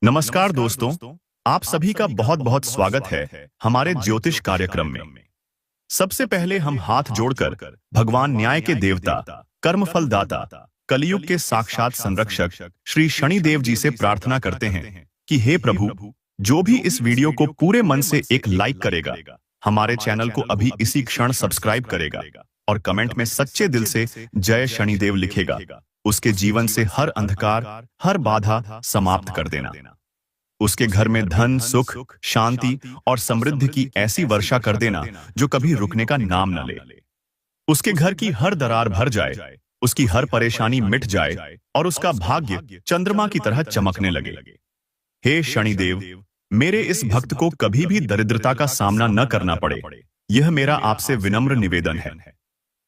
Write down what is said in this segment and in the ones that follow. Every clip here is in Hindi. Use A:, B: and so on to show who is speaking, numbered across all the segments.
A: नमस्कार दोस्तों, आप सभी का बहुत बहुत स्वागत है हमारे ज्योतिष कार्यक्रम में। सबसे पहले हम हाथ जोड़कर भगवान न्याय के देवता, कर्मफल दाता, कलयुग के साक्षात संरक्षक श्री शनिदेव जी से प्रार्थना करते हैं कि हे प्रभु, जो भी इस वीडियो को पूरे मन से एक लाइक करेगा, हमारे चैनल को अभी इसी क्षण सब्सक्राइब करेगा और कमेंट में सच्चे दिल से जय शनिदेव लिखेगा, उसके जीवन से हर अंधकार, हर बाधा समाप्त कर देना। उसके घर में धन, सुख, शांति और समृद्धि की ऐसी वर्षा कर देना जो कभी रुकने का नाम न ले। उसके घर की हर दरार भर जाए, उसकी हर परेशानी मिट जाए और उसका भाग्य चंद्रमा की तरह चमकने लगे। हे शनिदेव, मेरे इस भक्त को कभी भी दरिद्रता का सामना न करना पड़े, यह मेरा आपसे विनम्र निवेदन है।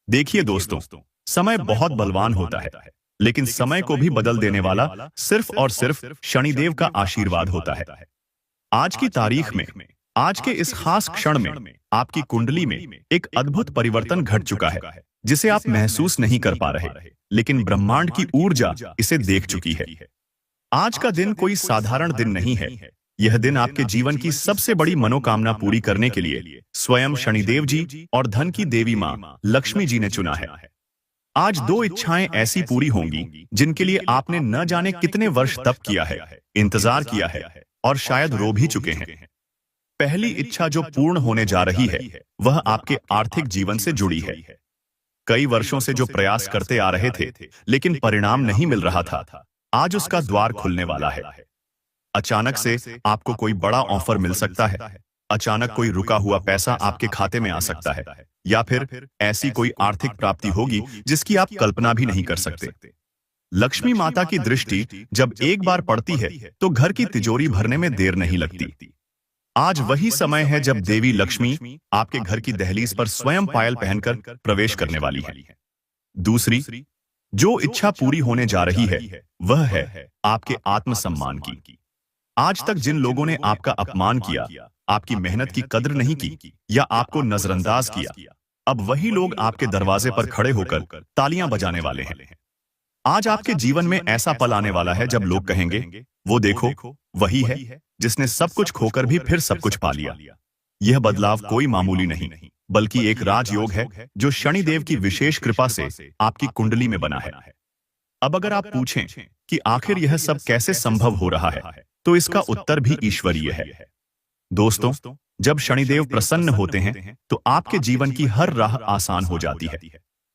A: देखिए दोस्तों, समय बहुत बलवान होता है, लेकिन समय को भी बदल देने वाला सिर्फ और सिर्फ शनिदेव का आशीर्वाद होता है। आज की तारीख में, आज के इस खास क्षण में आपकी कुंडली में एक अद्भुत परिवर्तन घट चुका है, जिसे आप महसूस नहीं कर पा रहे, लेकिन ब्रह्मांड की ऊर्जा इसे देख चुकी है। आज का दिन कोई साधारण दिन नहीं है। यह दिन आपके जीवन की सबसे बड़ी मनोकामना पूरी करने के लिए स्वयं शनिदेव जी और धन की देवी मां लक्ष्मी जी ने चुना है। आज दो इच्छाएं ऐसी पूरी होंगी जिनके लिए आपने न जाने कितने वर्ष तप किया है, इंतजार किया है और शायद रो भी चुके हैं। पहली इच्छा जो पूर्ण होने जा रही है, वह आपके आर्थिक जीवन से जुड़ी है। कई वर्षों से जो प्रयास करते आ रहे थे, लेकिन परिणाम नहीं मिल रहा था, आज उसका द्वार खुलने वाला है। अचानक से आपको कोई बड़ा ऑफर मिल सकता है, अचानक कोई रुका हुआ पैसा आपके खाते में आ सकता है, या फिर ऐसी कोई आर्थिक प्राप्ति होगी जिसकी आप कल्पना भी नहीं कर सकते। लक्ष्मी माता की दृष्टि जब एक बार पड़ती है तो घर की तिजोरी भरने में देर नहीं लगती। आज वही समय है जब देवी लक्ष्मी आपके घर की दहलीज पर स्वयं पायल पहनकर प्रवेश करने वाली है। दूसरी जो इच्छा पूरी होने जा रही है, वह है आपके आत्मसम्मान की। आज तक जिन लोगों ने आपका अपमान किया, आपकी मेहनत की कद्र नहीं की या आपको नजरअंदाज किया, अब वही लोग आपके दरवाजे पर खड़े होकर तालियां बजाने वाले हैं। आज आपके जीवन में ऐसा पल आने वाला है जब लोग कहेंगे, वो देखो, वही है जिसने सब कुछ खोकर भी फिर सब कुछ पा लिया। यह बदलाव कोई मामूली नहीं, बल्कि एक राजयोग है जो शनिदेव की विशेष कृपा से आपकी कुंडली में बना है। अब अगर आप पूछें कि आखिर यह सब कैसे संभव हो रहा है, तो इसका उत्तर भी ईश्वरीय है। दोस्तों, जब शनिदेव प्रसन्न होते हैं तो आपके जीवन की हर राह आसान हो जाती है,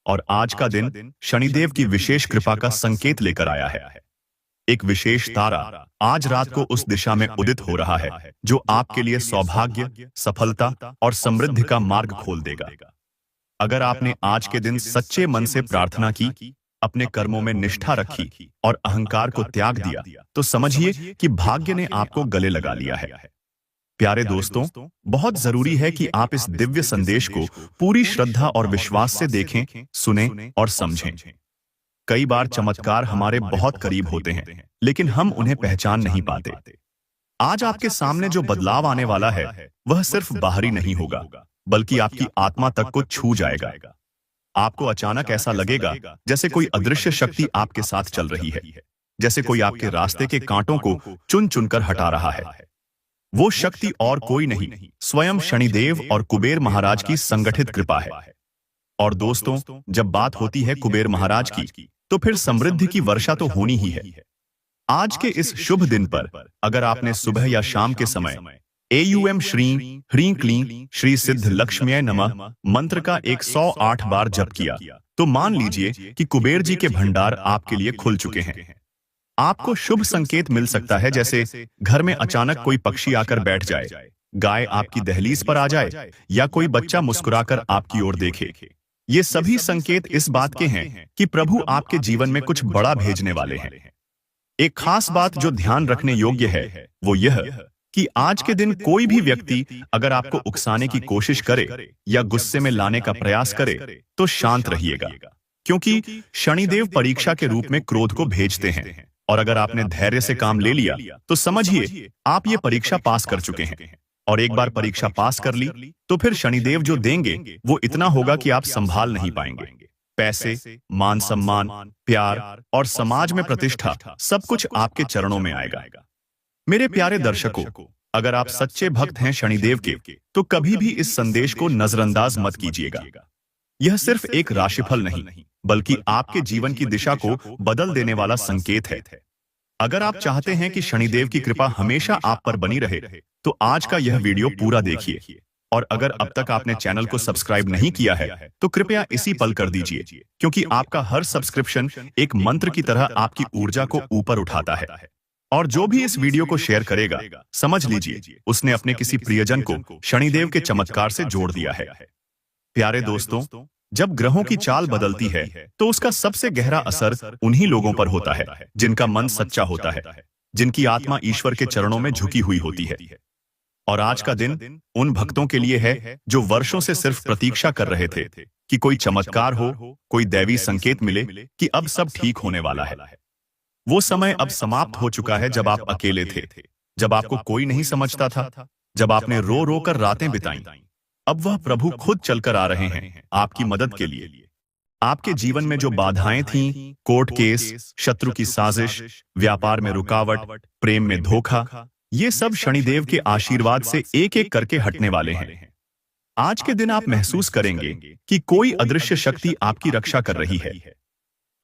A: और आज का दिन शनिदेव की विशेष कृपा का संकेत लेकर आया है। एक विशेष तारा आज रात को उस दिशा में उदित हो रहा है जो आपके लिए सौभाग्य, सफलता और समृद्धि का मार्ग खोल देगा। अगर आपने आज के दिन सच्चे मन से प्रार्थना की, अपने कर्मों में निष्ठा रखी और अहंकार को त्याग दिया, तो समझिए कि भाग्य ने आपको गले लगा लिया है। प्यारे दोस्तों, बहुत जरूरी है कि आप इस दिव्य संदेश को पूरी श्रद्धा और विश्वास से देखें, सुनें और समझें। कई बार चमत्कार हमारे बहुत करीब होते हैं, लेकिन हम उन्हें पहचान नहीं पाते। आज आपके सामने जो बदलाव आने वाला है, वह सिर्फ बाहरी नहीं होगा, बल्कि आपकी आत्मा तक को छू जाएगा। आपको अचानक ऐसा लगेगा जैसे कोई अदृश्य शक्ति आपके साथ चल रही है, जैसे कोई आपके रास्ते के कांटों को चुन चुनकर हटा रहा है। वो शक्ति और कोई नहीं, स्वयं शनिदेव और कुबेर महाराज की संगठित कृपा है। और दोस्तों, जब बात होती है कुबेर महाराज की, तो फिर समृद्धि की वर्षा तो होनी ही है। आज के इस शुभ दिन पर अगर आपने सुबह या शाम के समय एयूएम श्रीं ह्रीं क्लीं श्री सिद्ध लक्ष्म्यै नमः मंत्र का 108 बार जप किया, तो मान लीजिए कि कुबेर जी के भंडार आपके लिए खुल चुके हैं। आपको शुभ संकेत मिल सकता है, जैसे घर में अचानक कोई पक्षी आकर बैठ जाए, गाय आपकी दहलीज पर आ जाए, या कोई बच्चा मुस्कुराकर आपकी ओर देखे। ये सभी संकेत इस बात के हैं कि प्रभु आपके जीवन में कुछ बड़ा भेजने वाले हैं। एक खास बात जो ध्यान रखने योग्य है, वो यह कि आज के दिन कोई भी व्यक्ति अगर आपको उकसाने की कोशिश करे या गुस्से में लाने का प्रयास करे, तो शांत रहिएगा, क्योंकि शनिदेव परीक्षा के रूप में क्रोध को भेजते हैं। और अगर आपने धैर्य से काम ले लिया, तो समझिए आप ये परीक्षा पास कर चुके हैं। और एक बार परीक्षा पास कर ली, तो फिर शनिदेव जो देंगे वो इतना होगा कि आप संभाल नहीं पाएंगे। पैसे, मान सम्मान, प्यार और समाज में प्रतिष्ठा, सब कुछ आपके चरणों में आएगा। मेरे प्यारे दर्शकों, अगर आप सच्चे भक्त हैं शनिदेव के, तो कभी भी इस संदेश को नजरअंदाज मत कीजिएगा। यह सिर्फ एक राशिफल नहीं, बल्कि आपके जीवन की दिशा को बदल देने वाला संकेत है। अगर आप चाहते हैं कि शनिदेव की कृपा हमेशा आप पर बनी रहे, तो आज का यह वीडियो पूरा देखिए। और अगर अब तक आपने चैनल को सब्सक्राइब नहीं किया है, तो कृपया इसी पल कर दीजिए, क्योंकि आपका हर सब्सक्रिप्शन एक मंत्र की तरह आपकी ऊर्जा को ऊपर उठाता है। और जो भी इस वीडियो को शेयर करेगा, समझ लीजिए उसने अपने किसी प्रियजन को शनिदेव के चमत्कार से जोड़ दिया है। प्यारे दोस्तों, जब ग्रहों की चाल बदलती है, तो उसका सबसे गहरा असर उन्हीं लोगों पर होता है जिनका मन सच्चा होता है, जिनकी आत्मा ईश्वर के चरणों में झुकी हुई होती है। और आज का दिन उन भक्तों के लिए है जो वर्षों से सिर्फ प्रतीक्षा कर रहे थे कि कोई चमत्कार हो, कोई दैवी संकेत मिले कि अब सब ठीक होने वाला है। वो समय अब समाप्त हो चुका है जब आप अकेले थे, जब आपको कोई नहीं समझता था, जब आपने रो रो कर रातें बिताई। अब वह प्रभु खुद चलकर आ रहे हैं आपकी मदद के लिए। आपके जीवन में जो बाधाएं थीं, कोर्ट केस, शत्रु की साजिश, व्यापार में रुकावट, प्रेम में धोखा, ये सब शनिदेव के आशीर्वाद से एक एक करके हटने वाले हैं। आज के दिन आप महसूस करेंगे कि कोई अदृश्य शक्ति आपकी रक्षा कर रही है।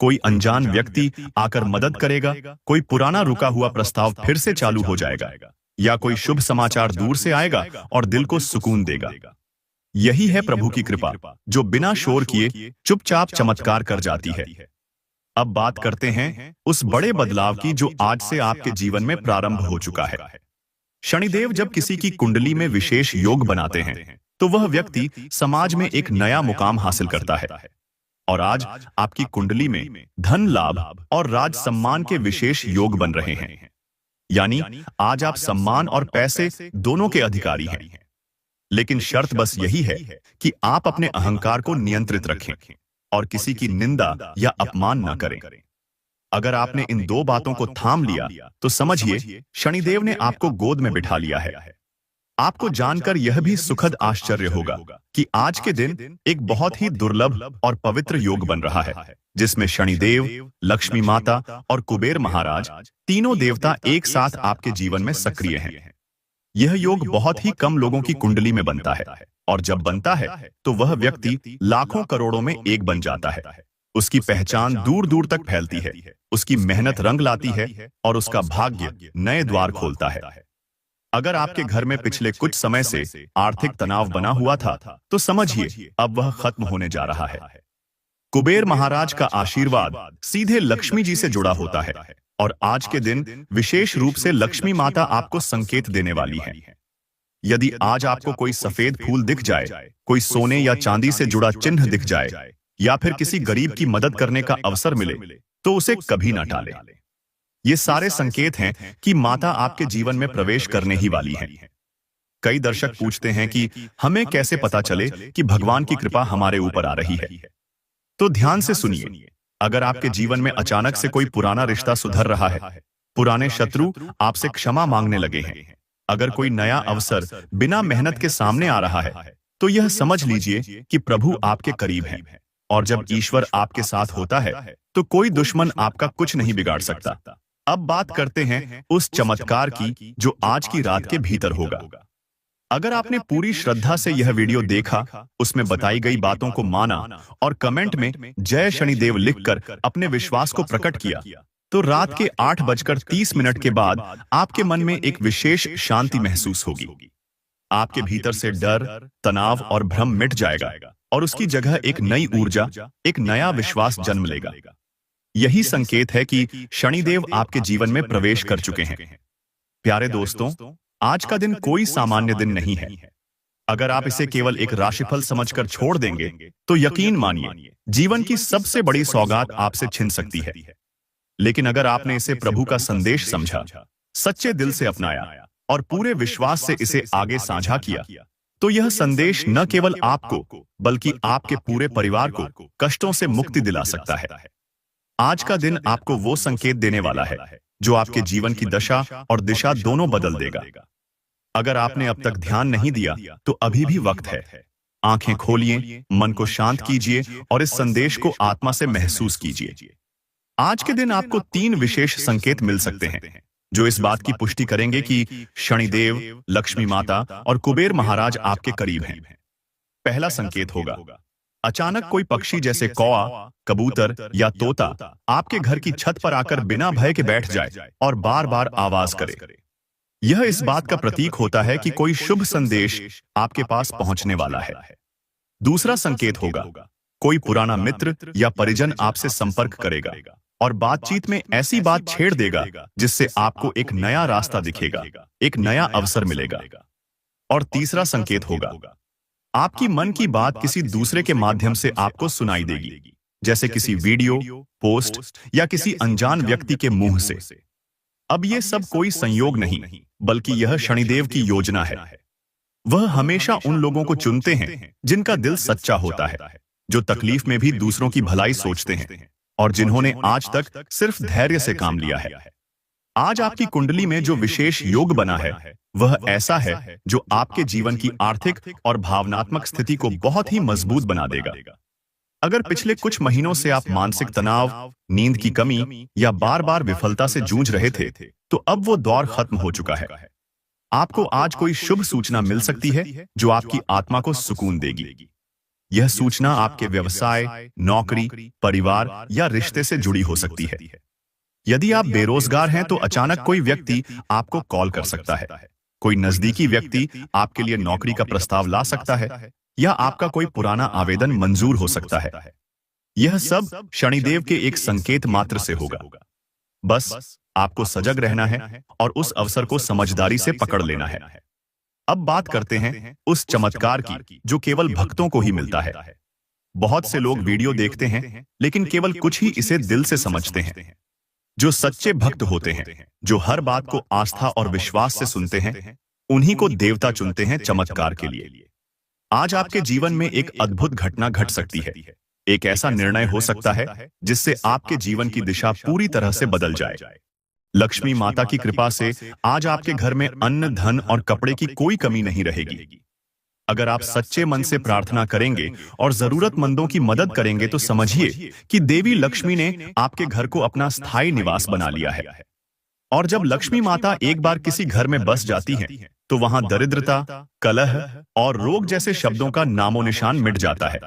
A: कोई अनजान व्यक्ति आकर मदद करेगा, कोई पुराना रुका हुआ प्रस्ताव फिर से चालू हो जाएगा, या कोई शुभ समाचार दूर से आएगा और दिल को सुकून देगा। यही है प्रभु की कृपा, जो बिना शोर किए चुपचाप चमत्कार कर जाती है। अब बात करते हैं उस बड़े बदलाव की जो आज से आपके जीवन में प्रारंभ हो चुका है। शनिदेव जब किसी की कुंडली में विशेष योग बनाते हैं, तो वह व्यक्ति समाज में एक नया मुकाम हासिल करता है। और आज आपकी कुंडली में धन लाभ और राज सम्मान के विशेष योग बन रहे हैं। यानी आज आप सम्मान और पैसे दोनों के अधिकारी हैं। लेकिन शर्त बस यही है कि आप अपने अहंकार को नियंत्रित रखें और किसी की निंदा या अपमान न करें। अगर आपने इन दो बातों को थाम लिया, तो समझिए शनिदेव ने आपको गोद में बिठा लिया है। आपको जानकर यह भी सुखद आश्चर्य होगा कि आज के दिन एक बहुत ही दुर्लभ और पवित्र योग बन रहा है, जिसमें शनिदेव, लक्ष्मी माता और कुबेर महाराज तीनों देवता एक साथ आपके जीवन में सक्रिय हैं। यह योग बहुत ही कम लोगों की कुंडली में बनता है, और जब बनता है तो वह व्यक्ति लाखों करोड़ों में एक बन जाता है। उसकी पहचान दूर दूर तक फैलती है, उसकी मेहनत रंग लाती है और उसका भाग्य नए द्वार खोलता है। अगर आपके घर में पिछले कुछ समय से आर्थिक तनाव बना हुआ था, तो समझिए अब वह खत्म होने जा रहा है। कुबेर महाराज का आशीर्वाद सीधे लक्ष्मी जी से जुड़ा होता है, और आज के दिन विशेष रूप से लक्ष्मी माता आपको संकेत देने वाली है। यदि आज आपको कोई सफेद फूल दिख जाए, कोई सोने या चांदी से जुड़ा चिन्ह दिख जाए, या फिर किसी गरीब की मदद करने का अवसर मिले, तो उसे कभी ना टालें। ये सारे संकेत हैं कि माता आपके जीवन में प्रवेश करने ही वाली हैं। कई दर्शक पूछते हैं कि हमें कैसे पता चले कि भगवान की कृपा हमारे ऊपर आ रही है। तो ध्यान से सुनिए। अगर आपके जीवन में अचानक से कोई पुराना रिश्ता सुधर रहा है, पुराने शत्रु आपसे क्षमा मांगने लगे हैं, अगर कोई नया अवसर बिना मेहनत के सामने आ रहा है, तो यह समझ लीजिए कि प्रभु आपके करीब हैं। और जब ईश्वर आपके साथ होता है, तो कोई दुश्मन आपका कुछ नहीं बिगाड़ सकता। अब बात करते हैं उस चमत्कार की जो आज की रात के भीतर होगा। अगर आपने पूरी श्रद्धा से यह वीडियो देखा, उसमें बताई गई बातों को माना और कमेंट में जय शनिदेव लिखकर अपने विश्वास को प्रकट किया, तो रात के 8:30 के बाद आपके मन में एक विशेष शांति महसूस होगी। आपके भीतर से डर, तनाव और भ्रम मिट जाएगा, और उसकी जगह एक नई ऊर्जा, एक नया विश्वास जन्म लेगा। यही संकेत है कि शनिदेव आपके जीवन में प्रवेश कर चुके हैं। प्यारे दोस्तों, आज का दिन कोई सामान्य दिन नहीं है। अगर आप इसे केवल एक राशिफल समझकर छोड़ देंगे, तो यकीन मानिए जीवन की सबसे बड़ी सौगात आपसे छिन सकती है। लेकिन अगर आपने इसे प्रभु का संदेश समझा, सच्चे दिल से अपनाया और पूरे विश्वास से इसे आगे साझा किया, तो यह संदेश न केवल आपको बल्कि आपके पूरे परिवार को कष्टों से मुक्ति दिला सकता है। आज का दिन आपको वो संकेत देने वाला है जो आपके जीवन की दशा और दिशा दोनों बदल देगा। अगर आपने अब तक ध्यान नहीं दिया, तो अभी भी वक्त है। आंखें खोलिए, मन को शांत कीजिए और इस संदेश को आत्मा से महसूस कीजिए। आज के दिन आपको 3 विशेष संकेत मिल सकते हैं जो इस बात की पुष्टि करेंगे कि शनिदेव, लक्ष्मी माता और कुबेर महाराज आपके करीब हैं। पहला संकेत होगा, अचानक कोई पक्षी जैसे कौआ, कबूतर या तोता आपके घर की छत पर आकर बिना भय के बैठ जाए और बार बार आवाज करे। यह इस बात का प्रतीक होता है कि कोई शुभ संदेश आपके पास पहुंचने वाला है। दूसरा संकेत होगा, कोई पुराना मित्र या परिजन आपसे संपर्क करेगा और बातचीत में ऐसी बात छेड़ देगा जिससे आपको एक नया रास्ता दिखेगा, एक नया अवसर मिलेगा। और तीसरा संकेत होगा, आपकी मन की बात किसी दूसरे के माध्यम से आपको सुनाई देगी, जैसे किसी वीडियो, पोस्ट या किसी अनजान व्यक्ति के मुंह से। अब ये सब कोई संयोग नहीं, बल्कि यह शनिदेव की योजना है। वह हमेशा उन लोगों को चुनते हैं जिनका दिल सच्चा होता है, जो तकलीफ में भी दूसरों की भलाई सोचते हैं और जिन्होंने आज तक सिर्फ धैर्य से काम लिया है। आज आपकी कुंडली में जो विशेष योग बना है, वह ऐसा है जो आपके जीवन की आर्थिक और भावनात्मक स्थिति को बहुत ही मजबूत बना देगा। अगर पिछले कुछ महीनों से आप मानसिक तनाव, नींद की कमी या बार बार विफलता से जूझ रहे थे, तो अब वो दौर खत्म हो चुका है। आपको आज कोई शुभ सूचना मिल सकती है जो आपकी आत्मा को सुकून देगी। यह सूचना आपके व्यवसाय, नौकरी, परिवार या रिश्ते से जुड़ी हो सकती है। यदि आप बेरोजगार हैं तो अचानक कोई व्यक्ति आपको कॉल कर सकता है। कोई नजदीकी व्यक्ति आपके लिए नौकरी का प्रस्ताव ला सकता है या आपका कोई पुराना आवेदन मंजूर हो सकता है। यह सब शनिदेव के एक संकेत मात्र से होगा। बस आपको सजग रहना है और उस अवसर को समझदारी से पकड़ लेना है। अब बात करते हैं उस चमत्कार की जो केवल भक्तों को ही मिलता है। बहुत से लोग वीडियो देखते हैं, लेकिन केवल कुछ ही इसे दिल से समझते हैं। जो सच्चे भक्त होते हैं, जो हर बात को आस्था और विश्वास से सुनते हैं, उन्हीं को देवता चुनते हैं चमत्कार के लिए। आज आपके जीवन में एक अद्भुत घटना घट सकती है। एक ऐसा निर्णय हो सकता है जिससे आपके जीवन की दिशा पूरी तरह से बदल जाए। लक्ष्मी माता की कृपा से आज आपके घर में अन्न, धन और कपड़े की कोई कमी नहीं रहेगी। अगर आप सच्चे मन से प्रार्थना करेंगे और जरूरतमंदों की मदद करेंगे तो समझिए कि देवी लक्ष्मी ने आपके घर को अपना स्थायी निवास बना लिया है। और जब लक्ष्मी माता एक बार किसी घर में बस जाती हैं, तो वहां दरिद्रता, कलह और रोग जैसे शब्दों का नामो निशान मिट जाता है।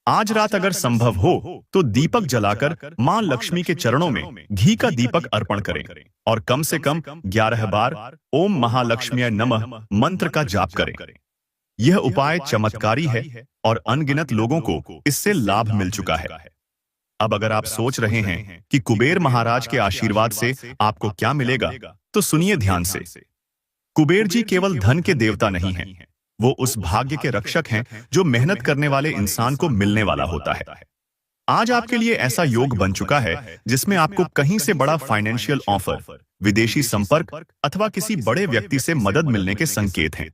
A: आज रात अगर संभव हो तो दीपक जलाकर मां लक्ष्मी के चरणों में घी का दीपक अर्पण करें और कम से कम 11 बार ओम महालक्ष्म्यै नमः मंत्र का जाप करें। यह उपाय चमत्कारी है और अनगिनत लोगों को इससे लाभ मिल चुका है। अब अगर आप सोच रहे हैं कि कुबेर महाराज के आशीर्वाद से आपको क्या मिलेगा, तो सुनिए ध्यान से। कुबेर जी केवल धन के देवता नहीं हैं, वो उस भाग्य के रक्षक हैं जो मेहनत करने वाले इंसान को मिलने वाला होता है। आज आपके लिए ऐसा योग बन चुका है जिसमें आपको कहीं से बड़ा फाइनेंशियल ऑफर, विदेशी संपर्क अथवा किसी बड़े व्यक्ति से मदद मिलने के संकेत हैं।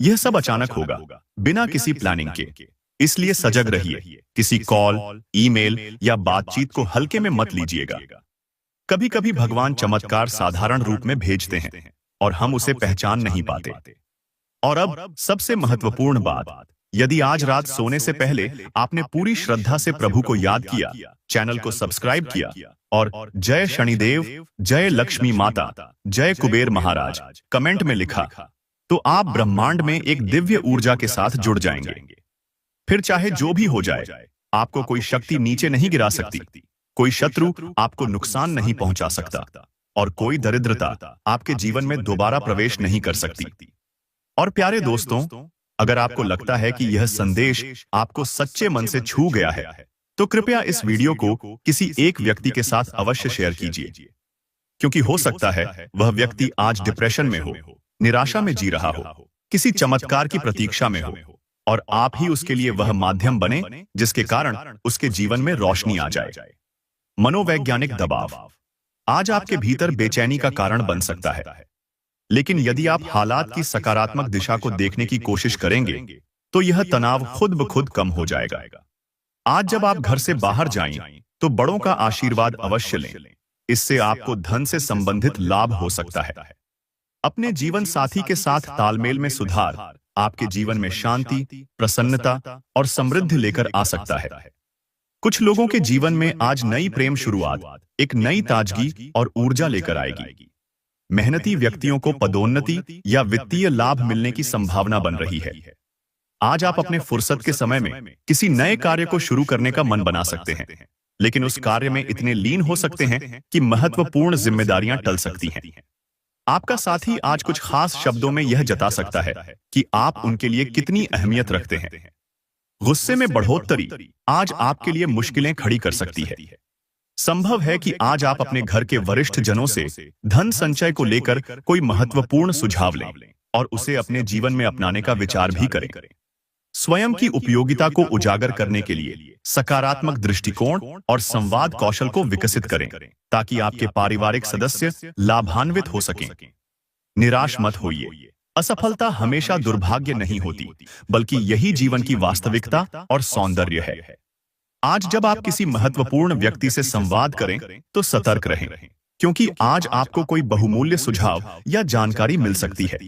A: यह सब अचानक होगा, बिना किसी प्लानिंग के। इसलिए सजग रहिए। किसी कॉल, ईमेल या बातचीत को हल्के में मत लीजिएगा। कभी कभी भगवान चमत्कार साधारण रूप में भेजते हैं और हम उसे पहचान नहीं पाते। और अब सबसे महत्वपूर्ण बात, यदि आज रात सोने से पहले आपने पूरी श्रद्धा से प्रभु को याद किया, चैनल को सब्सक्राइब किया और जय शनिदेव, जय लक्ष्मी माता, जय कुबेर महाराज कमेंट में लिखा, तो आप ब्रह्मांड में एक दिव्य ऊर्जा के साथ जुड़ जाएंगे। फिर चाहे जो भी हो जाए, आपको कोई शक्ति नीचे नहीं गिरा सकती, कोई शत्रु आपको नुकसान नहीं पहुंचा सकता और कोई दरिद्रता आपके जीवन में दोबारा प्रवेश नहीं कर सकती। और प्यारे दोस्तों, अगर आपको लगता है कि यह संदेश आपको सच्चे मन से छू गया है, तो कृपया इस वीडियो को किसी एक व्यक्ति के साथ अवश्य शेयर कीजिए, क्योंकि हो सकता है वह व्यक्ति आज डिप्रेशन में हो, निराशा में जी रहा हो, किसी चमत्कार की प्रतीक्षा में हो, और आप ही उसके लिए वह माध्यम बने जिसके कारण उसके जीवन में रोशनी आ जाए। मनोवैज्ञानिक दबाव आज आपके भीतर बेचैनी का कारण बन सकता है, लेकिन यदि आप हालात की सकारात्मक दिशा को देखने की कोशिश करेंगे, तो यह तनाव खुद ब खुद कम हो जाएगा। आज जब आप घर से बाहर जाएं, तो बड़ों का आशीर्वाद अवश्य लें। इससे आपको धन से संबंधित लाभ हो सकता है। अपने जीवन साथी के साथ तालमेल में सुधार आपके जीवन में शांति, प्रसन्नता और समृद्धि लेकर आ सकता है। कुछ लोगों के जीवन में आज नई प्रेम शुरुआत एक नई ताजगी और ऊर्जा लेकर आएगी। मेहनती व्यक्तियों को पदोन्नति या वित्तीय लाभ मिलने की संभावना बन रही है। आज आप अपने फुर्सत के समय में किसी नए कार्य को शुरू करने का मन बना सकते हैं, लेकिन उस कार्य में इतने लीन हो सकते हैं कि महत्वपूर्ण जिम्मेदारियां टल सकती हैं। आपका साथी आज कुछ खास शब्दों में यह जता सकता है कि आप उनके लिए कितनी अहमियत रखते हैं। गुस्से में बढ़ोतरी आज आपके लिए मुश्किलें खड़ी कर सकती है। संभव है कि आज आप अपने घर के वरिष्ठ जनों से धन संचय को लेकर कोई महत्वपूर्ण सुझाव लें और उसे अपने जीवन में अपनाने का विचार भी करें। स्वयं की उपयोगिता को उजागर करने के लिए सकारात्मक दृष्टिकोण और संवाद कौशल को विकसित करें ताकि आपके पारिवारिक सदस्य लाभान्वित हो सकें। निराश मत होइए। असफलता हमेशा दुर्भाग्य नहीं होती, बल्कि यही जीवन की वास्तविकता और सौंदर्य है। आज जब आप किसी महत्वपूर्ण व्यक्ति से संवाद करें तो सतर्क रहें, क्योंकि आज आपको कोई बहुमूल्य सुझाव या जानकारी मिल सकती है।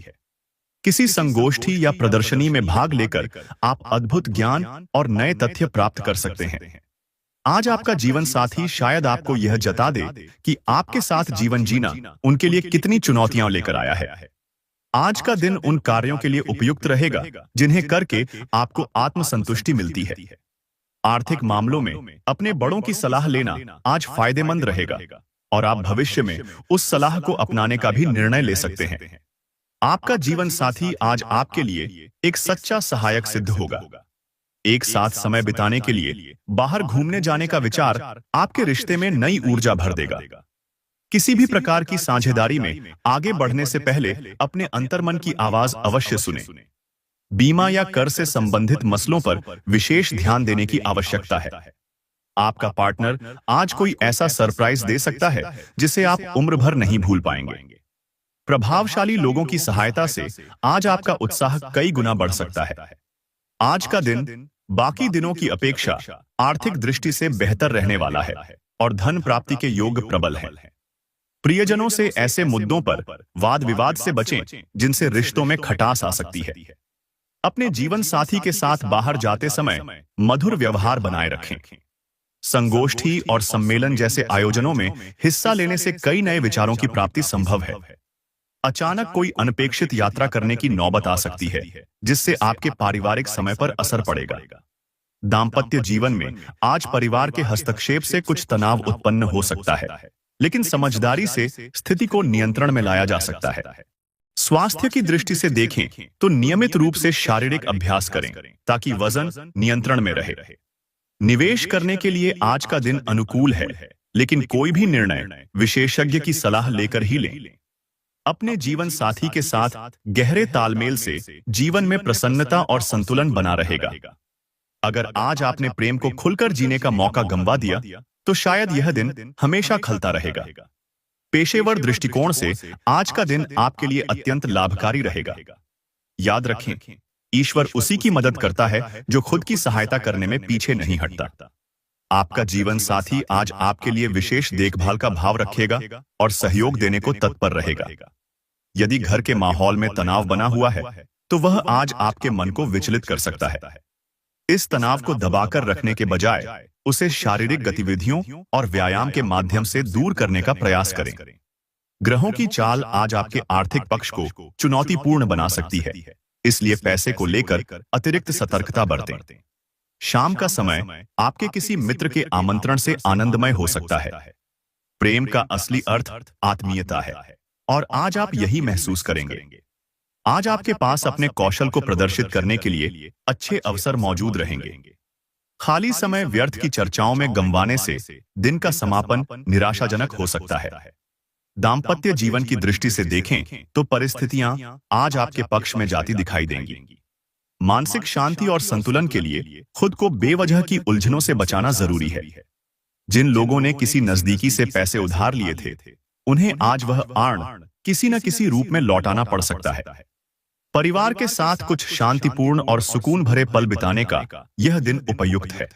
A: किसी संगोष्ठी या प्रदर्शनी में भाग लेकर आप अद्भुत ज्ञान और नए तथ्य प्राप्त कर सकते हैं। आज आपका जीवन साथी शायद आपको यह जता दे कि आपके साथ जीवन जीना उनके लिए कितनी चुनौतियां लेकर आया है। आज का दिन उन कार्यों के लिए उपयुक्त रहेगा जिन्हें करके आपको आत्मसंतुष्टि मिलती है। आर्थिक मामलों में अपने बड़ों की सलाह लेना आज फायदेमंद रहेगा और आप भविष्य में उस सलाह को अपनाने का भी निर्णय ले सकते हैं। आपका जीवन साथी आज आपके लिए एक सच्चा सहायक सिद्ध होगा। एक साथ समय बिताने के लिए बाहर घूमने जाने का विचार आपके रिश्ते में नई ऊर्जा भर देगा। किसी भी प्रकार की साझेदारी में आगे बढ़ने से पहले अपने अंतर्मन की आवाज अवश्य सुने। बीमा या कर से संबंधित मसलों पर विशेष ध्यान देने की आवश्यकता है। आपका पार्टनर आज कोई ऐसा सरप्राइज दे सकता है जिसे आप उम्र भर नहीं भूल पाएंगे। प्रभावशाली लोगों की सहायता से आज आपका उत्साह कई गुना बढ़ सकता है। आज का दिन बाकी दिनों की अपेक्षा आर्थिक दृष्टि से बेहतर रहने वाला है और धन प्राप्ति के योग प्रबल हैं। प्रियजनों से ऐसे मुद्दों पर वाद विवाद से बचें जिनसे रिश्तों में खटास आ सकती है। अपने जीवन साथी के साथ बाहर जाते समय मधुर व्यवहार बनाए रखें। संगोष्ठी और सम्मेलन जैसे आयोजनों में हिस्सा लेने से कई नए विचारों की प्राप्ति संभव है। अचानक कोई अनपेक्षित यात्रा करने की नौबत आ सकती है जिससे आपके पारिवारिक समय पर असर पड़ेगा। दाम्पत्य जीवन में आज परिवार के हस्तक्षेप से कुछ तनाव उत्पन्न हो सकता है, लेकिन समझदारी से स्थिति को नियंत्रण में लाया जा सकता है। स्वास्थ्य की दृष्टि से देखें तो नियमित रूप से शारीरिक अभ्यास करें ताकि वजन नियंत्रण में रहे। निवेश करने के लिए आज का दिन अनुकूल है, लेकिन कोई भी निर्णय विशेषज्ञ की सलाह लेकर ही लें। अपने जीवन साथी के साथ गहरे तालमेल से जीवन में प्रसन्नता और संतुलन बना रहेगा। अगर आज आपने प्रेम को खुलकर जीने का मौका गंवा दिया तो शायद यह दिन हमेशा खलता रहेगा। पेशेवर दृष्टिकोण से आज का दिन आपके लिए अत्यंत लाभकारी रहेगा। याद रखें, ईश्वर उसी की मदद करता है जो खुद की सहायता करने में पीछे नहीं हटता। आपका जीवन साथी आज आपके लिए विशेष देखभाल का भाव रखेगा और सहयोग देने को तत्पर रहेगा। यदि घर के माहौल में तनाव बना हुआ है तो वह आज आपके मन को विचलित कर सकता है। इस तनाव को दबाकर रखने के बजाय उसे शारीरिक गतिविधियों और व्यायाम के माध्यम से दूर करने का प्रयास करें। ग्रहों की चाल आज आपके आर्थिक पक्ष को चुनौतीपूर्ण बना सकती है, इसलिए पैसे को लेकर अतिरिक्त सतर्कता बरतें। शाम का समय आपके किसी मित्र के आमंत्रण से आनंदमय हो सकता है। प्रेम का असली अर्थ आत्मीयता है और आज आप यही महसूस करेंगे। आज आपके पास अपने कौशल को प्रदर्शित करने के लिए अच्छे अवसर मौजूद रहेंगे। खाली समय व्यर्थ की चर्चाओं में गंवाने से दिन का समापन निराशाजनक हो सकता है। दाम्पत्य जीवन की दृष्टि से देखें तो परिस्थितियां आज आपके पक्ष में जाती दिखाई देंगी। मानसिक शांति और संतुलन के लिए खुद को बेवजह की उलझनों से बचाना जरूरी है। जिन लोगों ने किसी नजदीकी से पैसे उधार लिए थे, उन्हें आज वह आड़ किसी न किसी रूप में लौटाना पड़ सकता है। परिवार के साथ कुछ शांतिपूर्ण और सुकून भरे पल बिताने का यह दिन उपयुक्त है।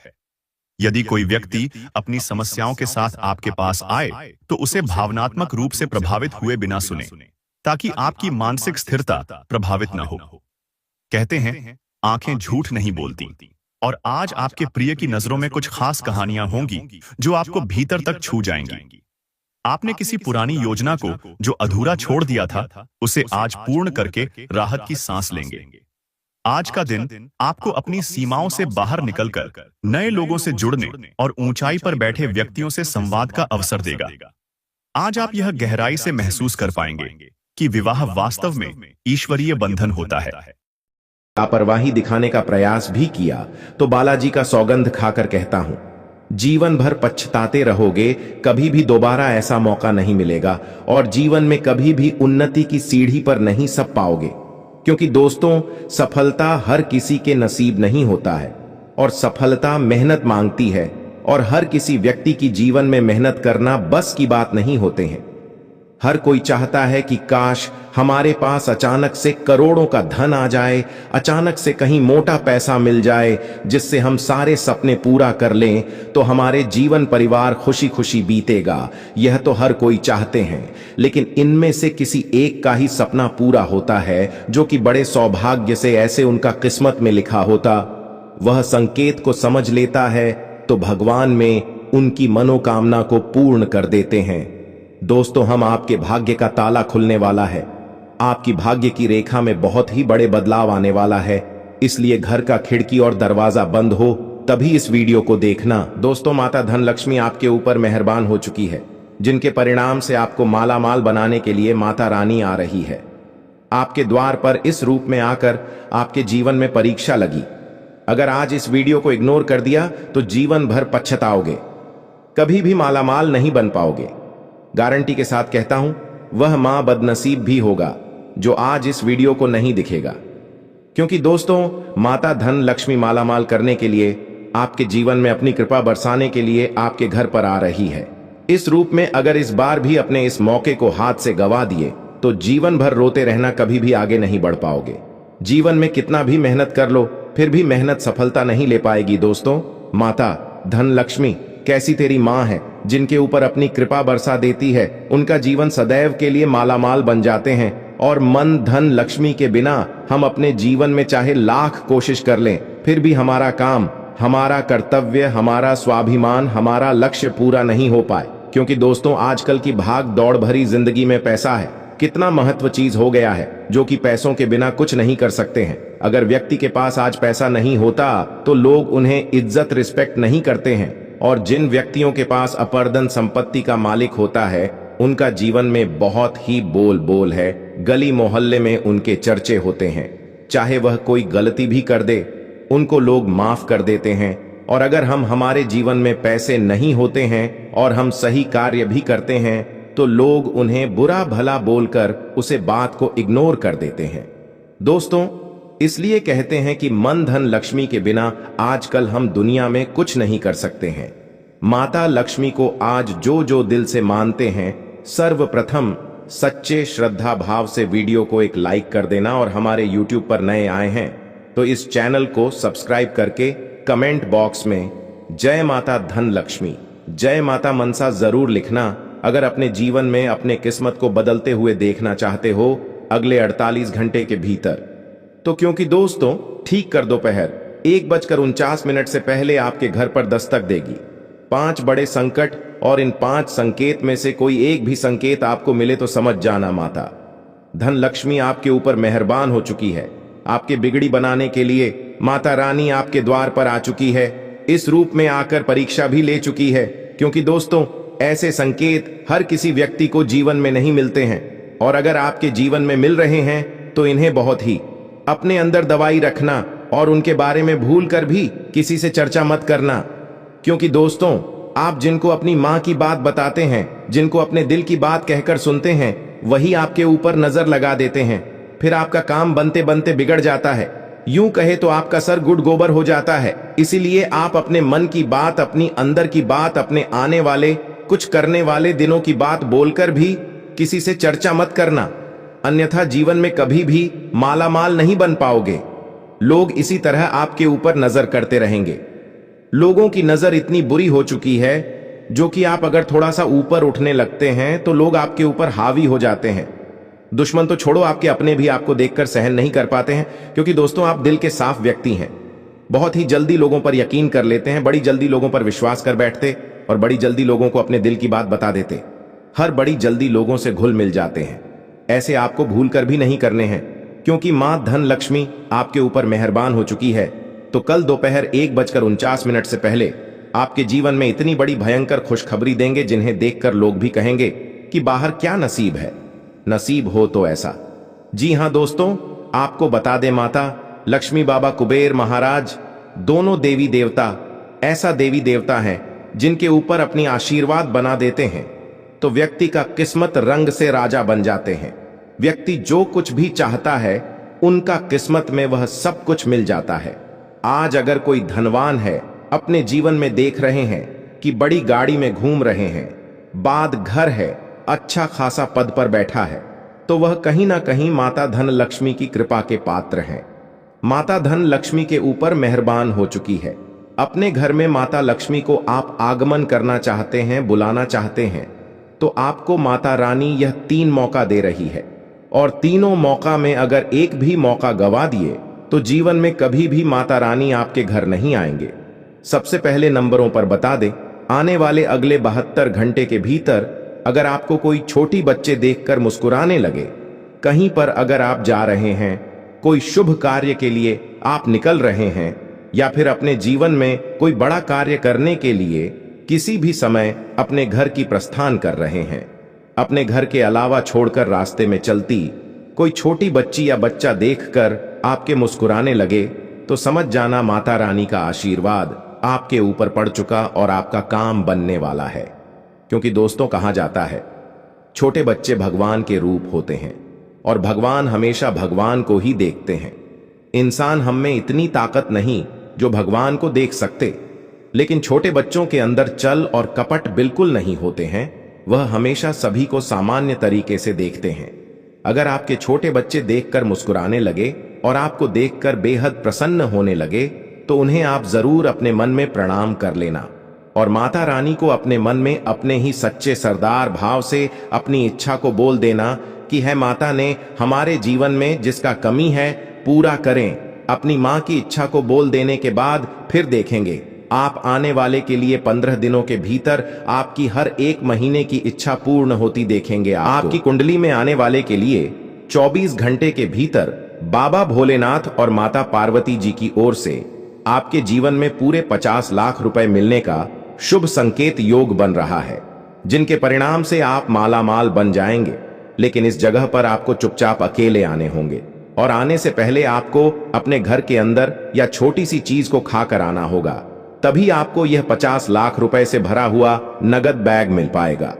A: यदि कोई व्यक्ति अपनी समस्याओं के साथ आपके पास आए तो उसे भावनात्मक रूप से प्रभावित हुए बिना सुने, ताकि आपकी मानसिक स्थिरता प्रभावित न हो। कहते हैं, आंखें झूठ नहीं बोलती, और आज आपके प्रिय की नजरों में कुछ खास कहानियां होंगी जो आपको भीतर तक छू जाएंगी। आपने किसी पुरानी योजना को जो अधूरा छोड़ दिया था, उसे आज पूर्ण करके राहत की सांस लेंगे। आज का दिन आपको अपनी सीमाओं से बाहर निकलकर नए लोगों से जुड़ने और ऊंचाई पर बैठे व्यक्तियों से संवाद का अवसर देगा। आज आप यह गहराई से महसूस कर पाएंगे कि विवाह वास्तव में ईश्वरीय बंधन होता है।
B: लापरवाही दिखाने का प्रयास भी किया तो बालाजी का सौगंध खाकर कहता हूं, जीवन भर पछताते रहोगे, कभी भी दोबारा ऐसा मौका नहीं मिलेगा और जीवन में कभी भी उन्नति की सीढ़ी पर नहीं सप पाओगे। क्योंकि दोस्तों, सफलता हर किसी के नसीब नहीं होता है और सफलता मेहनत मांगती है और हर किसी व्यक्ति की जीवन में मेहनत करना बस की बात नहीं होते हैं। हर कोई चाहता है कि काश हमारे पास अचानक से करोड़ों का धन आ जाए, अचानक से कहीं मोटा पैसा मिल जाए जिससे हम सारे सपने पूरा कर लें तो हमारे जीवन परिवार खुशी खुशी बीतेगा। यह तो हर कोई चाहते हैं, लेकिन इनमें से किसी एक का ही सपना पूरा होता है जो कि बड़े सौभाग्य से ऐसे उनका किस्मत में लिखा होता। वह संकेत को समझ लेता है तो भगवान में उनकी मनोकामना को पूर्ण कर देते हैं। दोस्तों, हम आपके भाग्य का ताला खुलने वाला है। आपकी भाग्य की रेखा में बहुत ही बड़े बदलाव आने वाला है, इसलिए घर का खिड़की और दरवाजा बंद हो तभी इस वीडियो को देखना। दोस्तों, माता धनलक्ष्मी आपके ऊपर मेहरबान हो चुकी है, जिनके परिणाम से आपको मालामाल बनाने के लिए माता रानी आ रही है। आपके द्वार पर इस रूप में आकर आपके जीवन में परीक्षा लगी। अगर आज इस वीडियो को इग्नोर कर दिया तो जीवन भर पछताओगे, कभी भी मालामाल नहीं बन पाओगे। गारंटी के साथ कहता हूं, वह मां बदनसीब भी होगा जो आज इस वीडियो को नहीं दिखेगा। क्योंकि दोस्तों, माता धन लक्ष्मी मालामाल करने के लिए, आपके जीवन में अपनी कृपा बरसाने के लिए आपके घर पर आ रही है। इस रूप में अगर इस बार भी अपने इस मौके को हाथ से गंवा दिए तो जीवन भर रोते रहना, कभी भी आगे नहीं बढ़ पाओगे। जीवन में कितना भी मेहनत कर लो, फिर भी मेहनत सफलता नहीं ले पाएगी। दोस्तों, माता धन लक्ष्मी कैसी तेरी मां है, जिनके ऊपर अपनी कृपा बरसा देती है, उनका जीवन सदैव के लिए मालामाल बन जाते हैं। और मन धन लक्ष्मी के बिना हम अपने जीवन में चाहे लाख कोशिश कर लें, फिर भी हमारा काम, हमारा कर्तव्य, हमारा स्वाभिमान, हमारा लक्ष्य पूरा नहीं हो पाए। क्योंकि दोस्तों, आजकल की भाग दौड़ भरी जिंदगी में पैसा है कितना महत्व चीज हो गया है, जो कि पैसों के बिना कुछ नहीं कर सकते हैं। अगर व्यक्ति के पास आज पैसा नहीं होता तो लोग उन्हें इज्जत रिस्पेक्ट नहीं करते हैं, और जिन व्यक्तियों के पास अपर्दन संपत्ति का मालिक होता है उनका जीवन में बहुत ही बोल बोल है। गली मोहल्ले में उनके चर्चे होते हैं। चाहे वह कोई गलती भी कर दे, उनको लोग माफ कर देते हैं। और अगर हमारे जीवन में पैसे नहीं होते हैं और हम सही कार्य भी करते हैं तो लोग उन्हें बुरा भला बोलकर उसे बात को इग्नोर कर देते हैं। दोस्तों, इसलिए कहते हैं कि मन धन लक्ष्मी के बिना आजकल हम दुनिया में कुछ नहीं कर सकते हैं। माता लक्ष्मी को आज जो जो दिल से मानते हैं, सर्वप्रथम सच्चे श्रद्धा भाव से वीडियो को एक लाइक कर देना, और हमारे YouTube पर नए आए हैं तो इस चैनल को सब्सक्राइब करके कमेंट बॉक्स में जय माता धन लक्ष्मी, जय माता मनसा जरूर लिखना अगर अपने जीवन में अपने किस्मत को बदलते हुए देखना चाहते हो अगले 48 घंटे के भीतर। तो क्योंकि दोस्तों, ठीक कर दोपहर 1:49 से पहले आपके घर पर दस्तक देगी 5 बड़े संकट, और इन 5 संकेत में से कोई एक भी संकेत आपको मिले तो समझ जाना माता धन लक्ष्मी आपके ऊपर मेहरबान हो चुकी है। आपके बिगड़ी बनाने के लिए माता रानी आपके द्वार पर आ चुकी है। इस रूप में आकर परीक्षा भी ले चुकी है। क्योंकि दोस्तों, ऐसे संकेत हर किसी व्यक्ति को जीवन में नहीं मिलते हैं, और अगर आपके जीवन में मिल रहे हैं तो इन्हें बहुत ही अपने अंदर दबाई रखना और उनके बारे में भूल कर भी किसी से चर्चा मत करना। क्योंकि दोस्तों, आप जिनको अपनी मां की बात बताते हैं, जिनको अपने दिल की बात कहकर सुनते हैं, वही आपके ऊपर नजर लगा देते हैं। फिर आपका काम बनते बनते बिगड़ जाता है। यूं कहे तो आपका सर गुड़ गोबर हो जाता है। इसीलिए आप अपने मन की बात, अपनी अंदर की बात, अपने आने वाले कुछ करने वाले दिनों की बात बोलकर भी किसी से चर्चा मत करना, अन्यथा जीवन में कभी भी मालामाल नहीं बन पाओगे। लोग इसी तरह आपके ऊपर नजर करते रहेंगे। लोगों की नजर इतनी बुरी हो चुकी है जो कि आप अगर थोड़ा सा ऊपर उठने लगते हैं तो लोग आपके ऊपर हावी हो जाते हैं। दुश्मन तो छोड़ो, आपके अपने भी आपको देखकर सहन नहीं कर पाते हैं। क्योंकि दोस्तों, आप दिल के साफ व्यक्ति हैं। बहुत ही जल्दी लोगों पर यकीन कर लेते हैं, बड़ी जल्दी लोगों पर विश्वास कर बैठते और बड़ी जल्दी लोगों को अपने दिल की बात बता देते। हर बड़ी जल्दी लोगों से घुल मिल जाते हैं। ऐसे आपको भूल कर भी नहीं करने हैं, क्योंकि मां धन लक्ष्मी आपके ऊपर मेहरबान हो चुकी है। तो कल दोपहर 1:49 से पहले आपके जीवन में इतनी बड़ी भयंकर खुशखबरी देंगे जिन्हें देखकर लोग भी कहेंगे कि बाहर क्या नसीब है। नसीब हो तो ऐसा। जी हां दोस्तों, आपको बता दें, माता लक्ष्मी, बाबा कुबेर महाराज, दोनों देवी देवता ऐसा देवी देवता हैं जिनके ऊपर अपनी आशीर्वाद बना देते हैं तो व्यक्ति का किस्मत रंग से राजा बन जाते हैं। व्यक्ति जो कुछ भी चाहता है उनका किस्मत में वह सब कुछ मिल जाता है। आज अगर कोई धनवान है, अपने जीवन में देख रहे हैं कि बड़ी गाड़ी में घूम रहे हैं, बाद घर है, अच्छा खासा पद पर बैठा है, तो वह कहीं ना कहीं माता धन लक्ष्मी की कृपा के पात्र हैं। माता धन लक्ष्मी के ऊपर मेहरबान हो चुकी है। अपने घर में माता लक्ष्मी को आप आगमन करना चाहते हैं, बुलाना चाहते हैं, तो आपको माता रानी यह 3 मौका दे रही है। और तीनों मौका में अगर एक भी मौका गवा दिए तो जीवन में कभी भी माता रानी आपके घर नहीं आएंगे। सबसे पहले नंबरों पर बता दें, आने वाले अगले 72 घंटे के भीतर अगर आपको कोई छोटी बच्चे देखकर मुस्कुराने लगे, कहीं पर अगर आप जा रहे हैं, कोई शुभ कार्य के लिए आप निकल रहे हैं, या फिर अपने जीवन में कोई बड़ा कार्य करने के लिए किसी भी समय अपने घर की प्रस्थान कर रहे हैं, अपने घर के अलावा छोड़कर रास्ते में चलती कोई छोटी बच्ची या बच्चा देखकर आपके मुस्कुराने लगे, तो समझ जाना माता रानी का आशीर्वाद आपके ऊपर पड़ चुका और आपका काम बनने वाला है। क्योंकि दोस्तों, कहा जाता है छोटे बच्चे भगवान के रूप होते हैं और भगवान हमेशा भगवान को ही देखते हैं। इंसान हम में इतनी ताकत नहीं जो भगवान को देख सकते, लेकिन छोटे बच्चों के अंदर चल और कपट बिल्कुल नहीं होते हैं। वह हमेशा सभी को सामान्य तरीके से देखते हैं। अगर आपके छोटे बच्चे देखकर मुस्कुराने लगे और आपको देखकर बेहद प्रसन्न होने लगे, तो उन्हें आप जरूर अपने मन में प्रणाम कर लेना और माता रानी को अपने मन में अपने ही सच्चे सरदार भाव से अपनी इच्छा को बोल देना कि है माता ने हमारे जीवन में जिसका कमी है पूरा करें। अपनी मां की इच्छा को बोल देने के बाद फिर देखेंगे आप आने वाले के लिए 15 दिनों के भीतर आपकी हर एक महीने की इच्छा पूर्ण होती देखेंगे। आपकी कुंडली में आने वाले के लिए 24 घंटे के भीतर बाबा भोलेनाथ और माता पार्वती जी की ओर से आपके जीवन में पूरे 50 लाख रुपए मिलने का शुभ संकेत योग बन रहा है, जिनके परिणाम से आप मालामाल बन जाएंगे। लेकिन इस जगह पर आपको चुपचाप अकेले आने होंगे और आने से पहले आपको अपने घर के अंदर या छोटी सी चीज को खाकर आना होगा, तभी आपको यह 50 लाख रुपए से भरा हुआ नगद बैग मिल पाएगा।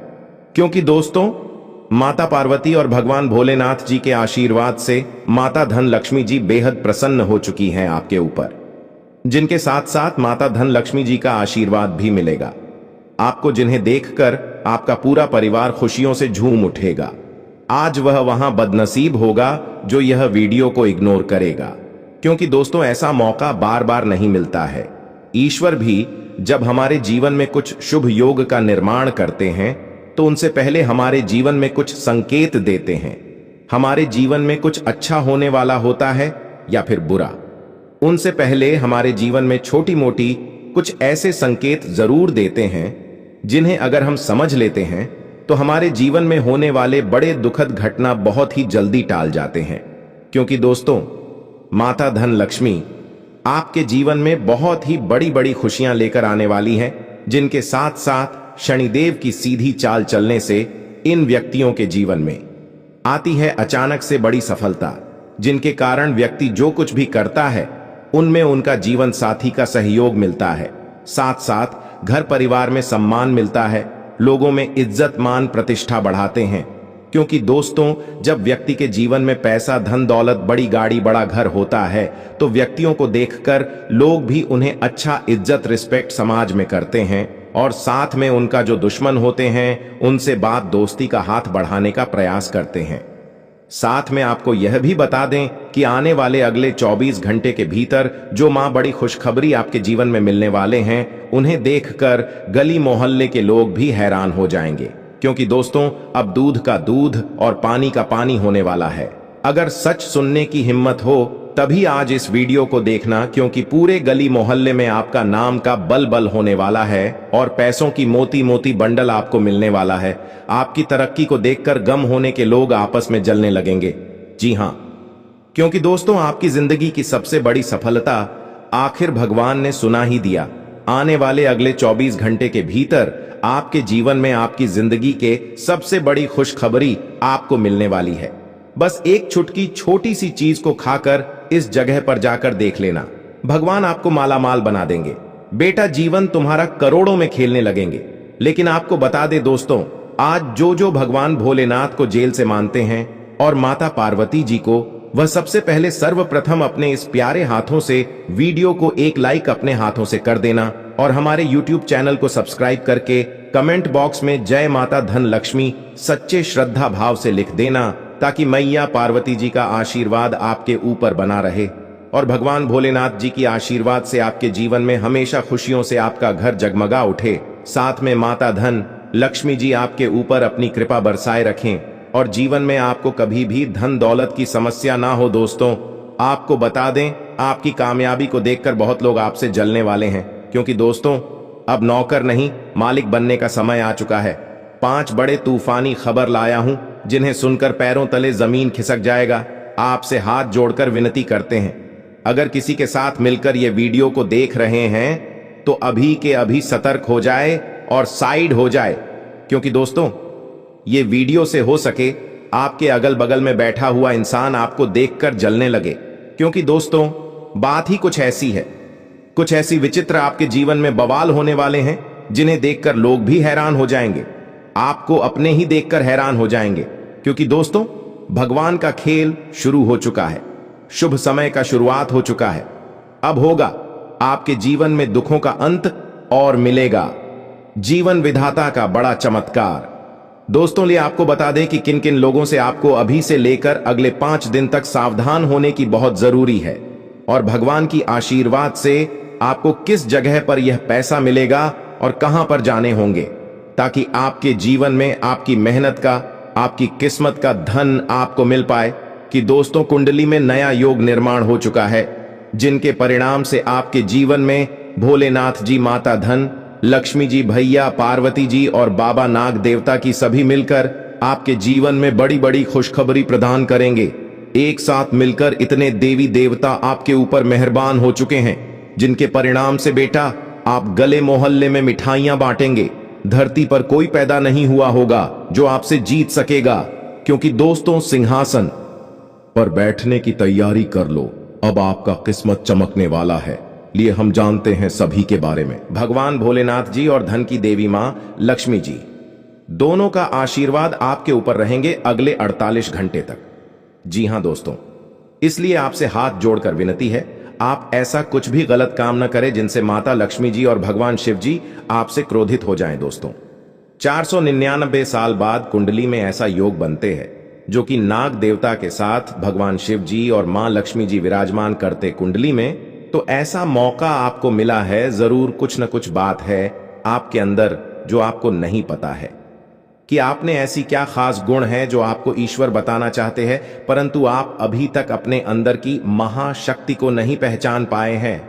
B: क्योंकि दोस्तों, माता पार्वती और भगवान भोलेनाथ जी के आशीर्वाद से माता धन लक्ष्मी जी बेहद प्रसन्न हो चुकी हैं आपके ऊपर, जिनके साथ साथ माता धन लक्ष्मी जी का आशीर्वाद भी मिलेगा आपको, जिन्हें देखकर आपका पूरा परिवार खुशियों से झूम उठेगा। आज वह वहां बदनसीब होगा जो यह वीडियो को इग्नोर करेगा, क्योंकि दोस्तों ऐसा मौका बार बार नहीं मिलता है। ईश्वर भी जब हमारे जीवन में कुछ शुभ योग का निर्माण करते हैं तो उनसे पहले हमारे जीवन में कुछ संकेत देते हैं। हमारे जीवन में कुछ अच्छा होने वाला होता है या फिर बुरा, उनसे पहले हमारे जीवन में छोटी मोटी कुछ ऐसे संकेत जरूर देते हैं जिन्हें अगर हम समझ लेते हैं तो हमारे जीवन में होने वाले बड़े दुखद घटना बहुत ही जल्दी टाल जाते हैं। क्योंकि दोस्तों, माता धन लक्ष्मी आपके जीवन में बहुत ही बड़ी बड़ी खुशियां लेकर आने वाली हैं, जिनके साथ साथ शनिदेव की सीधी चाल चलने से इन व्यक्तियों के जीवन में आती है अचानक से बड़ी सफलता, जिनके कारण व्यक्ति जो कुछ भी करता है उनमें उनका जीवन साथी का सहयोग मिलता है। साथ साथ घर परिवार में सम्मान मिलता है, लोगों में इज्जत मान प्रतिष्ठा बढ़ाते हैं। क्योंकि दोस्तों, जब व्यक्ति के जीवन में पैसा, धन दौलत, बड़ी गाड़ी, बड़ा घर होता है तो व्यक्तियों को देखकर लोग भी उन्हें अच्छा इज्जत रिस्पेक्ट समाज में करते हैं और साथ में उनका जो दुश्मन होते हैं उनसे बात दोस्ती का हाथ बढ़ाने का प्रयास करते हैं। साथ में आपको यह भी बता दें कि आने वाले अगले 24 घंटे के भीतर जो मां बड़ी खुशखबरी आपके जीवन में मिलने वाले हैं, उन्हें देखकर गली मोहल्ले के लोग भी हैरान हो जाएंगे। क्योंकि दोस्तों, अब दूध का दूध और पानी का पानी होने वाला है। अगर सच सुनने की हिम्मत हो तभी आज इस वीडियो को देखना, क्योंकि पूरे गली मोहल्ले में आपका नाम का बल बल होने वाला है और पैसों की मोती मोती बंडल आपको मिलने वाला है। आपकी तरक्की को देखकर गम होने के लोग आपस में जलने लगेंगे। जी हां, क्योंकि दोस्तों आपकी जिंदगी की सबसे बड़ी सफलता आखिर भगवान ने सुना ही दिया। आने वाले अगले 24 घंटे के भीतर आपके जीवन में आपकी जिंदगी के सबसे बड़ी खुशखबरी आपको मिलने वाली है। बस एक चुटकी छोटी सी चीज को खाकर इस जगह पर जाकर देख लेना, भगवान आपको मालामाल बना देंगे। बेटा, जीवन तुम्हारा करोड़ों में खेलने लगेंगे। लेकिन आपको बता दे दोस्तों, आज जो भगवान भोलेनाथ को जेल से मानते हैं और माता पार्वती जी को, वह सबसे पहले सर्वप्रथम अपने इस प्यारे हाथों से वीडियो को एक लाइक अपने हाथों से कर देना और हमारे YouTube चैनल को सब्सक्राइब करके कमेंट बॉक्स में जय माता धन लक्ष्मी सच्चे श्रद्धा भाव से लिख देना, ताकि मैया पार्वती जी का आशीर्वाद आपके ऊपर बना रहे और भगवान भोलेनाथ जी की आशीर्वाद से आपके जीवन में हमेशा खुशियों से आपका घर जगमगा उठे। साथ में माता धन लक्ष्मी जी आपके ऊपर अपनी कृपा बरसाए रखें और जीवन में आपको कभी भी धन दौलत की समस्या ना हो। दोस्तों, आपको बता दें, आपकी कामयाबी को देखकर बहुत लोग आपसे जलने वाले हैं, क्योंकि दोस्तों अब नौकर नहीं मालिक बनने का समय आ चुका है। 5 बड़े तूफानी खबर लाया हूं, जिन्हें सुनकर पैरों तले जमीन खिसक जाएगा। आपसे हाथ जोड़कर विनती करते हैं, अगर किसी के साथ मिलकर ये वीडियो को देख रहे हैं तो अभी के अभी सतर्क हो जाए और साइड हो जाए, क्योंकि दोस्तों ये वीडियो से हो सके आपके अगल बगल में बैठा हुआ इंसान आपको देखकर जलने लगे। क्योंकि दोस्तों बात ही कुछ ऐसी है, कुछ ऐसी विचित्र आपके जीवन में बवाल होने वाले हैं, जिन्हें देखकर लोग भी हैरान हो जाएंगे। आपको अपने ही देखकर हैरान हो जाएंगे, क्योंकि दोस्तों भगवान का खेल शुरू हो चुका है। शुभ समय का शुरुआत हो चुका है। अब होगा आपके जीवन में दुखों का अंत और मिलेगा जीवन विधाता का बड़ा चमत्कार। दोस्तों लिए आपको बता दें कि किन किन लोगों से आपको अभी से लेकर अगले 5 दिन तक सावधान होने की बहुत जरूरी है और भगवान की आशीर्वाद से आपको किस जगह पर यह पैसा मिलेगा और कहां पर जाने होंगे, ताकि आपके जीवन में आपकी मेहनत का, आपकी किस्मत का धन आपको मिल पाए। कि दोस्तों कुंडली में नया योग निर्माण हो चुका है, जिनके परिणाम से आपके जीवन में भोलेनाथ जी, माता धन लक्ष्मी जी, भैया पार्वती जी और बाबा नाग देवता की सभी मिलकर आपके जीवन में बड़ी बड़ी खुशखबरी प्रदान करेंगे। एक साथ मिलकर इतने देवी देवता आपके ऊपर मेहरबान हो चुके हैं, जिनके परिणाम से बेटा आप गले मोहल्ले में मिठाइयां बांटेंगे। धरती पर कोई पैदा नहीं हुआ होगा जो आपसे जीत सकेगा, क्योंकि दोस्तों सिंहासन पर बैठने की तैयारी कर लो, अब आपका किस्मत चमकने वाला है। लिए हम जानते हैं सभी के बारे में। भगवान भोलेनाथ जी और धन की देवी मां लक्ष्मी जी दोनों का आशीर्वाद आपके ऊपर रहेंगे अगले 48 घंटे तक। जी हां दोस्तों, इसलिए आपसे हाथ जोड़कर विनती है, आप ऐसा कुछ भी गलत काम न करें जिनसे माता लक्ष्मी जी और भगवान शिव जी आपसे क्रोधित हो जाएं। दोस्तों 499 साल बाद कुंडली में ऐसा योग बनते हैं, जो कि नाग देवता के साथ भगवान शिव जी और मां लक्ष्मी जी विराजमान करते कुंडली में। तो ऐसा मौका आपको मिला है, जरूर कुछ न कुछ बात है आपके अंदर जो आपको नहीं पता है कि आपने ऐसी क्या खास गुण है जो आपको ईश्वर बताना चाहते हैं, परंतु आप अभी तक अपने अंदर की महाशक्ति को नहीं पहचान पाए हैं।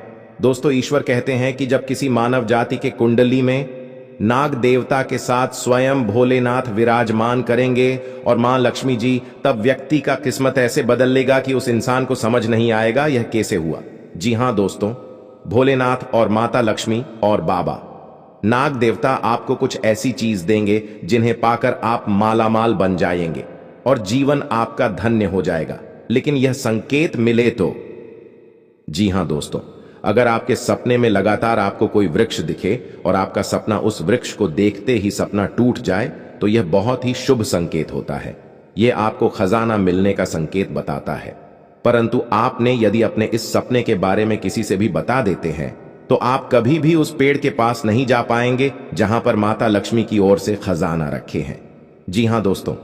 B: दोस्तों ईश्वर कहते हैं कि जब किसी मानव जाति के कुंडली में नाग देवता के साथ स्वयं भोलेनाथ विराजमान करेंगे और मां लक्ष्मी जी, तब व्यक्ति का किस्मत ऐसे बदल लेगा कि उस इंसान को समझ नहीं आएगा यह कैसे हुआ। जी हां दोस्तों, भोलेनाथ और माता लक्ष्मी और बाबा नाग देवता आपको कुछ ऐसी चीज देंगे जिन्हें पाकर आप मालामाल बन जाएंगे और जीवन आपका धन्य हो जाएगा। लेकिन यह संकेत मिले तो। जी हां दोस्तों, अगर आपके सपने में लगातार आपको कोई वृक्ष दिखे और आपका सपना उस वृक्ष को देखते ही सपना टूट जाए, तो यह बहुत ही शुभ संकेत होता है। यह आपको खजाना मिलने का संकेत बताता है। परंतु आपने यदि अपने इस सपने के बारे में किसी से भी बता देते हैं, तो आप कभी भी उस पेड़ के पास नहीं जा पाएंगे जहां पर माता लक्ष्मी की ओर से खजाना रखे हैं। जी हां दोस्तों,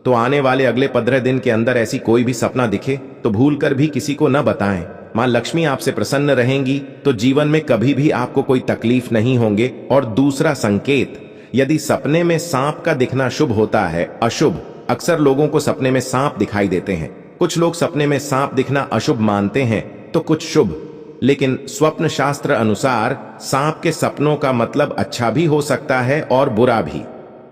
B: तो आने वाले अगले 15 दिन के अंदर ऐसी कोई भी सपना दिखे तो भूलकर भी किसी को न बताएं। मां लक्ष्मी आपसे प्रसन्न रहेंगी तो जीवन में कभी भी आपको कोई तकलीफ नहीं होंगे। और दूसरा संकेत, यदि सपने में सांप का दिखना शुभ होता है, अशुभ, अक्सर लोगों को सपने में सांप दिखाई देते हैं, कुछ लोग सपने में सांप दिखना अशुभ मानते हैं तो कुछ शुभ। लेकिन स्वप्न शास्त्र अनुसार सांप के सपनों का मतलब अच्छा भी हो सकता है और बुरा भी।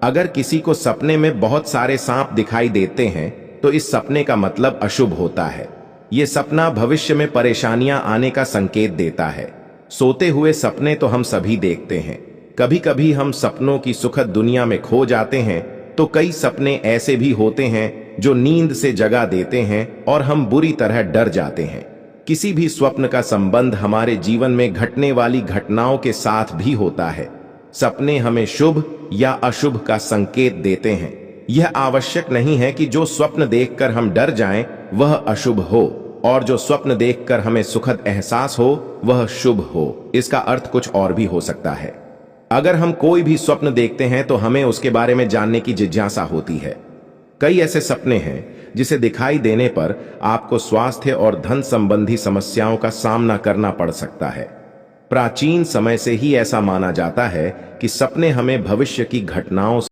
B: अगर किसी को सपने में बहुत सारे सांप दिखाई देते हैं तो इस सपने का मतलब अशुभ होता है। ये सपना भविष्य में परेशानियां आने का संकेत देता है। सोते हुए सपने तो हम सभी देखते हैं। कभी कभी हम सपनों की सुखद दुनिया में खो जाते हैं तो कई सपने ऐसे भी होते हैं जो नींद से जगा देते हैं और हम बुरी तरह डर जाते हैं। किसी भी स्वप्न का संबंध हमारे जीवन में घटने वाली घटनाओं के साथ भी होता है। सपने हमें शुभ या अशुभ का संकेत देते हैं। यह आवश्यक नहीं है कि जो स्वप्न देखकर हम डर जाएं वह अशुभ हो और जो स्वप्न देखकर हमें सुखद एहसास हो वह शुभ हो। इसका अर्थ कुछ और भी हो सकता है। अगर हम कोई भी स्वप्न देखते हैं तो हमें उसके बारे में जानने की जिज्ञासा होती है। कई ऐसे सपने हैं जिसे दिखाई देने पर आपको स्वास्थ्य और धन संबंधी समस्याओं का सामना करना पड़ सकता है। प्राचीन समय से ही ऐसा माना जाता है कि सपने हमें भविष्य की घटनाओं